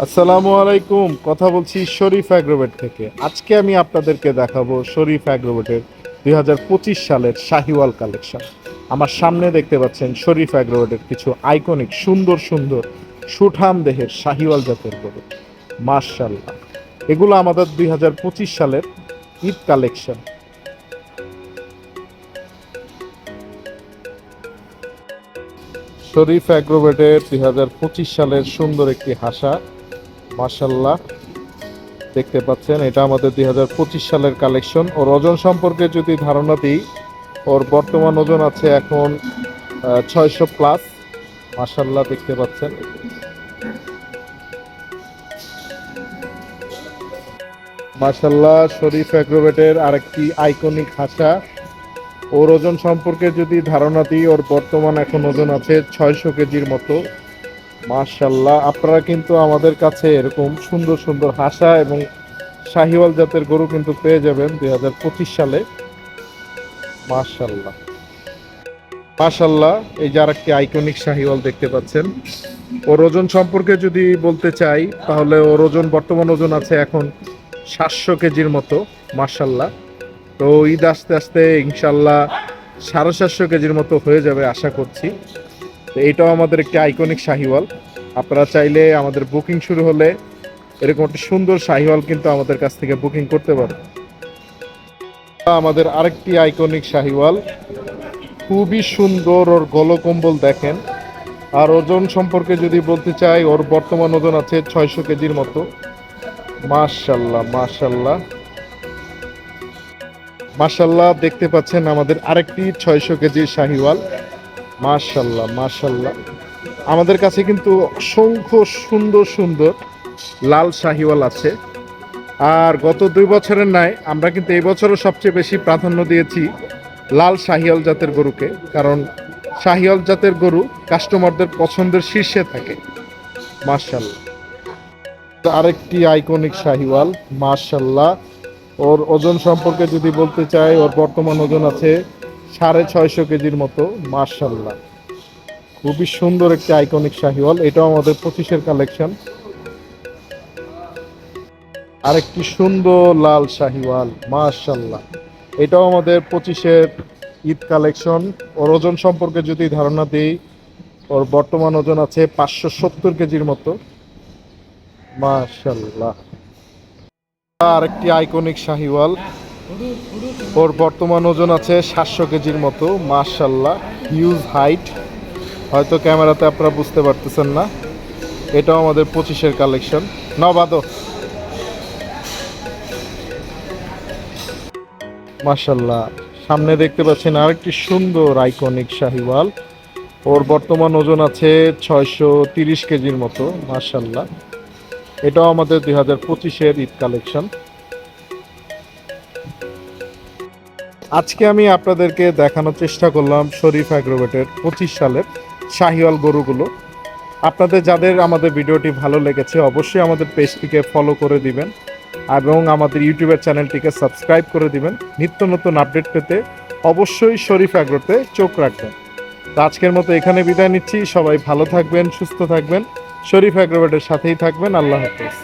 আসসালামু আলাইকুম। কথা বলছি শরীফ অ্যাগ্রোভেট থেকে। আজকে আমি আপনাদেরকে দেখাবো শরীফ অ্যাগ্রোভেটের 2025 সালের শাহিওয়াল কালেকশন। আমার সামনে দেখতে পাচ্ছেন শরীফ অ্যাগ্রোভেটের কিছু আইকনিক সুন্দর সুন্দর সুঠাম দেহের শাহিওয়াল জাতের গরু। মাশাআল্লাহ, এগুলো আমাদের 2025 সালের ঈদ কালেকশন। শরীফ অ্যাগ্রোভেটের 2025 সালের সুন্দর একটি হাসা। মাশাআল্লাহ, দেখতে পাচ্ছেন এটা আমাদের 2025 সালের কালেকশন। ওর ওজন সম্পর্কে যদি ধারণা দিই, ওর বর্তমান ওজন আছে এখন 600+। মাশাআল্লাহ, দেখতে পাচ্ছেন। মাশাআল্লাহ, শরীফ অ্যাগ্রোভেটের আরেকটি আইকনিক হাসা। ওর ওজন সম্পর্কে যদি ধারণা দিই, ওর বর্তমান এখন ওজন আছে 600 কেজির মতো। মাশাআল্লাহ, আপনারা কিন্তু আমাদের কাছে এরকম সুন্দর সুন্দর হাসা এবং শাহিওয়াল জাতের গরু কিন্তু পেয়ে যাবেন 2025 সালে। মাশাআল্লাহ মাশাআল্লাহ, এই যে আরেকটি আইকনিক শাহিওয়াল দেখতে পাচ্ছেন। ওর ওজন সম্পর্কে যদি বলতে চাই, তাহলে ওর ওজন বর্তমান ওজন আছে এখন 700 কেজির মতো। মাশাআল্লাহ, তো ঈদ আস্তে আস্তে ইনশাল্লাহ 750 কেজির মতো হয়ে যাবে আশা করছি। তো এটাও আমাদের একটি আইকনিক শাহিওয়াল। আপনারা চাইলে আমাদের বুকিং শুরু হলে এরকম একটা সুন্দর শাহিওয়াল কিন্তু আমাদের কাছ থেকে বুকিং করতে পারবেন। আমাদের আরেকটি আইকনিক শাহিওয়াল, খুবই সুন্দর। ওর গলকম্বল দেখেন। আর ওজন সম্পর্কে যদি বলতে চাই, ওর বর্তমান ওজন আছে 600 কেজির মতো। মাশাআল্লাহ মাশাআল্লাহ মাশাআল্লাহ, দেখতে পাচ্ছেন আমাদের আরেকটি 600 কেজির শাহিওয়াল। মাশাআল্লাহ মাশাআল্লাহ, আমাদের কাছে কিন্তু অসংখ্য সুন্দর সুন্দর লাল শাহিওয়াল আছে। আর গত 2 বছরের ন্যায় আমরা কিন্তু এই বছরও সবচেয়ে বেশি প্রাধান্য দিয়েছি লাল শাহিওয়াল জাতের গরুকে, কারণ শাহিওয়াল জাতের গরু কাস্টমারদের পছন্দের শীর্ষে থাকে। মাশাআল্লাহ, আরেকটি আইকনিক শাহিওয়াল। মাশাআল্লাহ, ওর ওজন সম্পর্কে যদি বলতে চাই, ওর বর্তমান ওজন আছে 650 কেজির মতো। মাশাআল্লাহ, খুবই সুন্দর একটি আইকনিক শাহিওয়াল। এটাও আমাদের 25-এর কালেকশন। আরেকটি সুন্দর লাল শাহিওয়াল। মাশাআল্লাহ, এটাও আমাদের 25-এর ঈদ কালেকশন। ওর ওজন সম্পর্কে যদি ধারণা দিই, ওর বর্তমান ওজন আছে 570 কেজির মতো। মাশাআল্লাহ, আরেকটি আইকনিক শাহিওয়াল। ওর বর্তমান ওজন আছে 700 কেজির মতো। মাশাআল্লাহ, হিউজ হাইট, হয়তো ক্যামেরাতে আপনারা বুঝতে পারতেছেন না। এটাও আমাদের 25-এর কালেকশন। নবাদো মাশাআল্লাহ, সামনে দেখতে পাচ্ছেন আরেকটি সুন্দর আইকনিক শাহিওয়াল। ওর বর্তমান ওজন আছে 630 কেজির মতো। মাশাআল্লাহ, এটাও আমাদের 2025-এর ঈদ কালেকশন। আজকে আমি আপনাদেরকে দেখানোর চেষ্টা করলাম শরীফ অ্যাগ্রোভেটের 25 সালের শাহিওয়াল গরুগুলো। আপনাদের যাদের আমাদের ভিডিওটি ভালো লেগেছে, অবশ্যই আমাদের পেজটিকে ফলো করে দিবেন এবং আমাদের ইউটিউবের চ্যানেলটিকে সাবস্ক্রাইব করে দিবেন। নিত্য নতুন আপডেট পেতে অবশ্যই শরীফ অ্যাগ্রোতে চোখ রাখবেন। তো আজকের মতো এখানে বিদায় নিচ্ছি। সবাই ভালো থাকবেন, সুস্থ থাকবেন, শরীফ অ্যাগ্রোভেটের সাথেই থাকবেন। আল্লাহ হাফেজ।